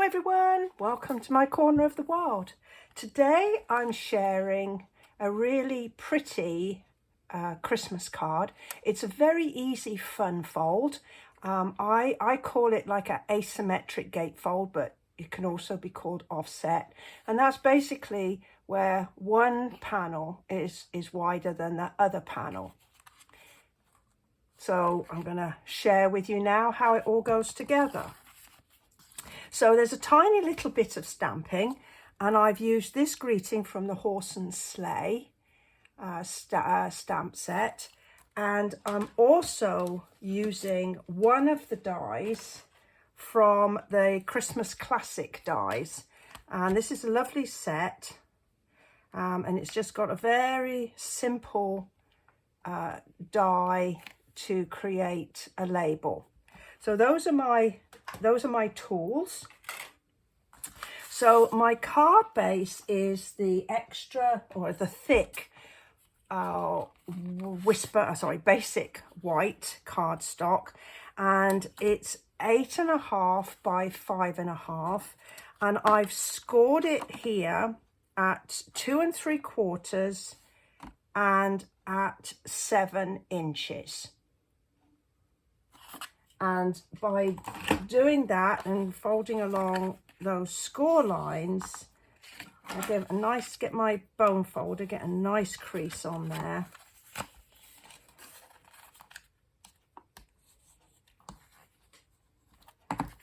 everyone, welcome to my corner of the world. Today I'm sharing a really pretty Christmas card. It's a very easy fun fold. I call it like an asymmetric gatefold, but it can also be called offset, and that's basically where one panel is wider than the other panel. So I'm going to share with you now how it all goes together. So there's a tiny little bit of stamping, and I've used this greeting from the Horse and Sleigh stamp set, and I'm also using one of the dies from the Christmas Classic dies, and this is a lovely set, and it's just got a very simple die to create a label. So those are my tools. So my card base is the extra, or the thick basic white cardstock, and it's 8.5 by 5.5, and I've scored it here at 2 3/4 and at 7 inches. And by doing that and folding along those score lines, I get my bone folder, get a nice crease on there.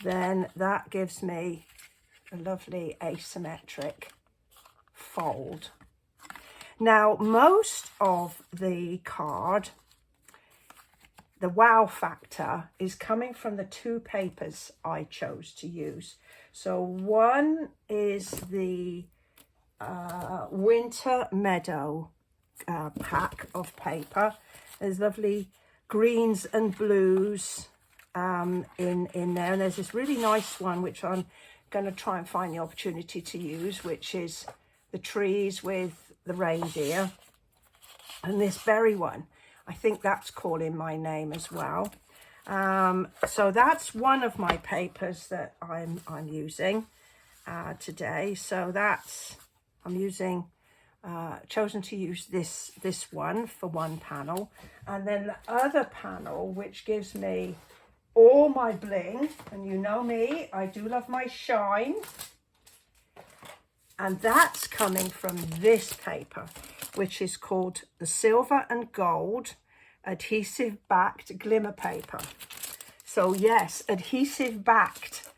Then that gives me a lovely asymmetric fold. Now, most of the card, the wow factor is coming from the two papers I chose to use. So one is the Winter Meadow pack of paper. There's lovely greens and blues in there, and there's this really nice one which I'm going to try and find the opportunity to use, which is the trees with the reindeer, and this berry one, I think that's calling my name as well. So that's one of my papers that I'm using today. So that's, I'm using, chosen to use this one for one panel. And then the other panel, which gives me all my bling, and you know me, I do love my shine. And that's coming from this paper, which is called the Silver and Gold adhesive backed glimmer paper. So yes, adhesive backed,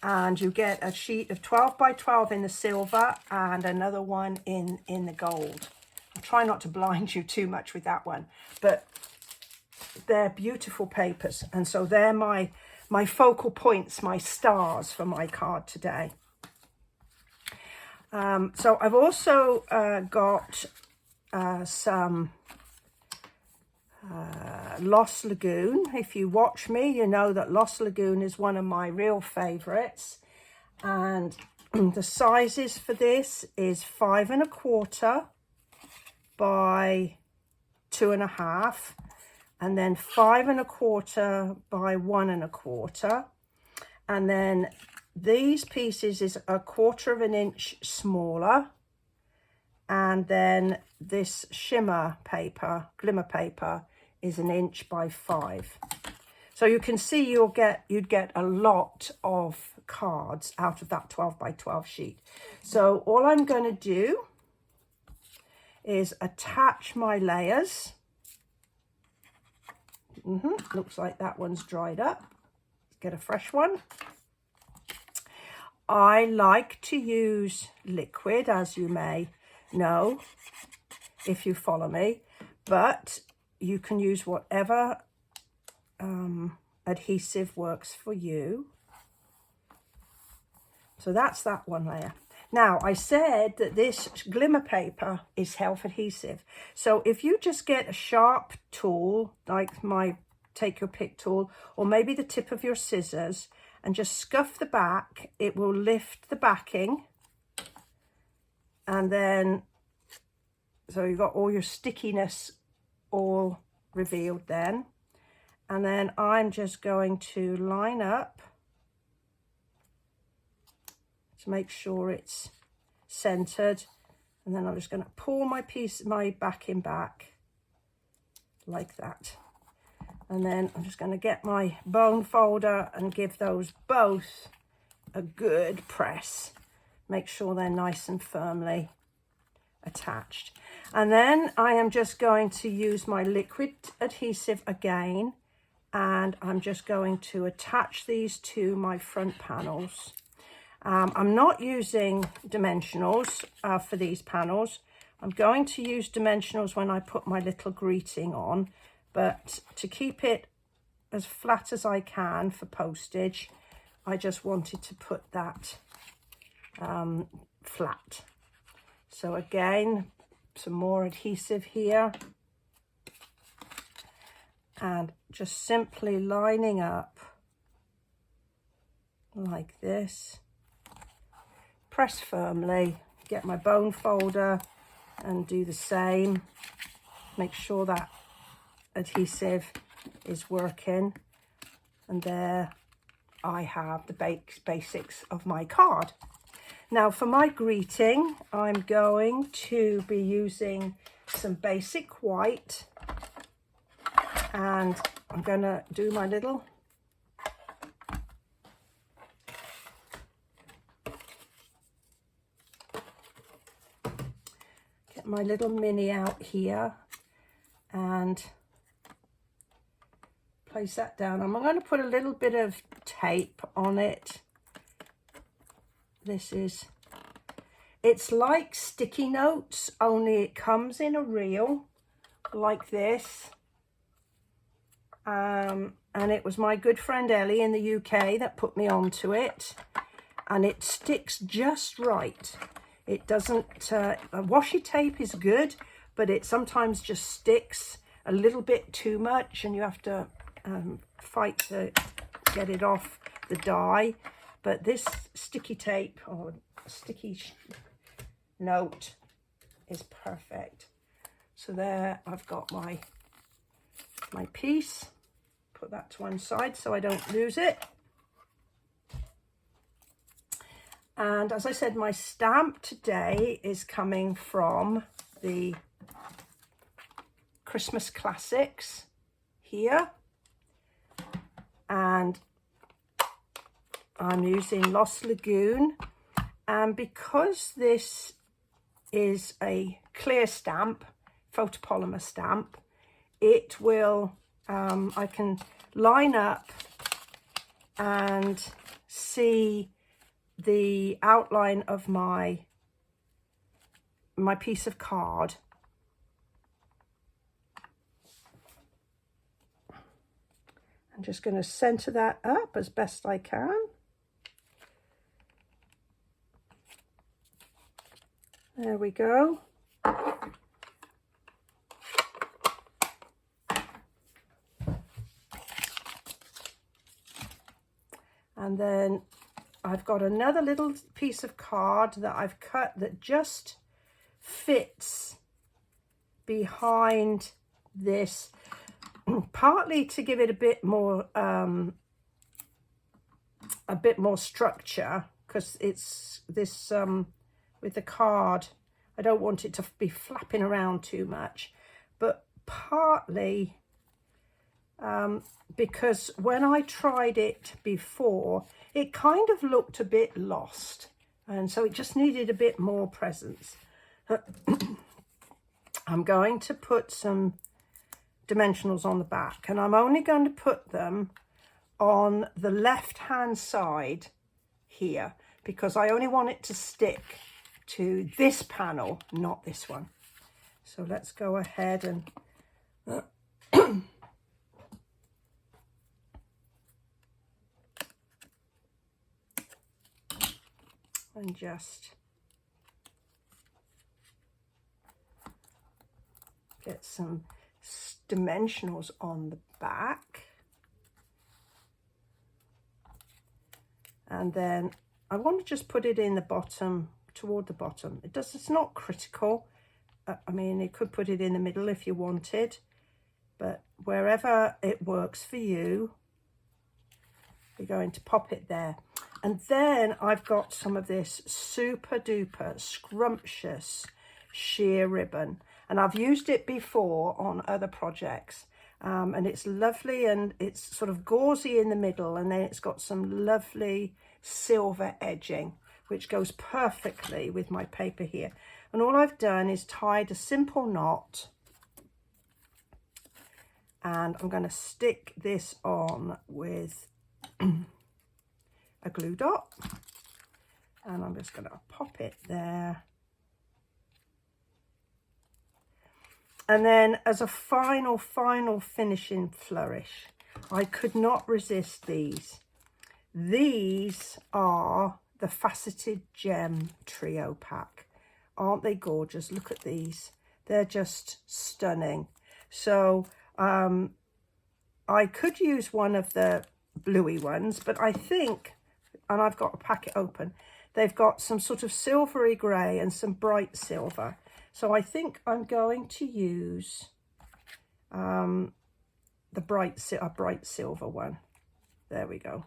and you get a sheet of 12 by 12 in the silver and another one in the gold. I'll try not to blind you too much with that one, but they're beautiful papers, and so they're my focal points, my stars for my card today. So I've also got some Lost Lagoon. If you watch me, you know that Lost Lagoon is one of my real favorites, and the sizes for this is 5 1/4 by 2.5, and then 5 1/4 by 1 1/4, and then these pieces is 1/4 inch smaller, and then this shimmer paper, glimmer paper, is 1 inch by 5. So you can see you'd get a lot of cards out of that 12 by 12 sheet. So all I'm going to do is attach my layers. Looks like that one's dried up. Let's get a fresh one. I like to use liquid, as you may know if you follow me, but you can use whatever adhesive works for you. So that's that one layer. Now, I said that this glimmer paper is self-adhesive. So if you just get a sharp tool, like my take your pick tool, or maybe the tip of your scissors, and just scuff the back, it will lift the backing. And then, so you've got all your stickiness all revealed then. And then I'm just going to line up to make sure it's centered. And then I'm just going to pull my backing back like that. And then I'm just going to get my bone folder and give those both a good press. Make sure they're nice and firmly attached. And then I am just going to use my liquid adhesive again, and I'm just going to attach these to my front panels. I'm not using dimensionals for these panels. I'm going to use dimensionals when I put my little greeting on, but to keep it as flat as I can for postage, I just wanted to put that flat. So again, some more adhesive here, and just simply lining up like this. Press firmly, get my bone folder and do the same. Make sure that adhesive is working, and there I have the basics of my card. Now for my greeting, I'm going to be using some basic white, and I'm going to do my little mini out here and place that down. I'm going to put a little bit of tape on it. It's like sticky notes, only it comes in a reel like this. And it was my good friend Ellie in the UK that put me onto it, and it sticks just right. It doesn't, washi tape is good, but it sometimes just sticks a little bit too much, and you have to fight to get it off the die. But this sticky tape or sticky note is perfect. So there I've got my piece. Put that to one side so I don't lose it. And as I said, my stamp today is coming from the Christmas Classics here. And I'm using Lost Lagoon. And because this is a clear stamp, photopolymer stamp, it will, I can line up and see the outline of my piece of card. I'm just going to center that up as best I can. There we go. And then I've got another little piece of card that I've cut that just fits behind this, partly to give it a bit more structure, because it's this with the card, I don't want it to be flapping around too much, but partly because when I tried it before, it kind of looked a bit lost, and so it just needed a bit more presence. I'm going to put some dimensionals on the back, and I'm only going to put them on the left hand side here, because I only want it to stick to this panel, not this one. So let's go ahead and just get some dimensionals on the back. And then I want to just put it in the bottom, toward the bottom. It's not critical. I mean, you could put it in the middle if you wanted, but wherever it works for you, you're going to pop it there. And then I've got some of this super duper scrumptious sheer ribbon, and I've used it before on other projects, and it's lovely, and it's sort of gauzy in the middle, and then it's got some lovely silver edging which goes perfectly with my paper here. And all I've done is tied a simple knot, and I'm going to stick this on with a glue dot, and I'm just going to pop it there. And then as a final finishing flourish, I could not resist these. These are the Faceted Gem Trio Pack. Aren't they gorgeous? Look at these. They're just stunning. So I could use one of the bluey ones, but I think, and I've got a packet open, they've got some sort of silvery grey and some bright silver. So I think I'm going to use a bright silver one. There we go.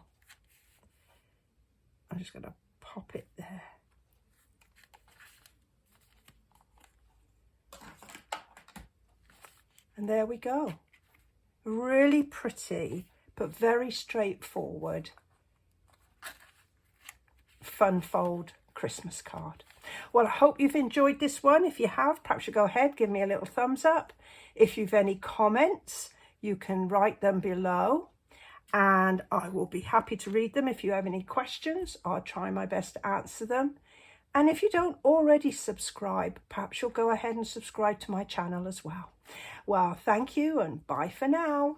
I'm just going to pop it there. And there we go. Really pretty, but very straightforward fun fold Christmas card. Well, I hope you've enjoyed this one. If you have, perhaps you go ahead, give me a little thumbs up. If you've any comments, you can write them below, and I will be happy to read them. If you have any questions, I'll try my best to answer them. And if you don't already subscribe, perhaps you'll go ahead and subscribe to my channel as well. Well, thank you, and bye for now.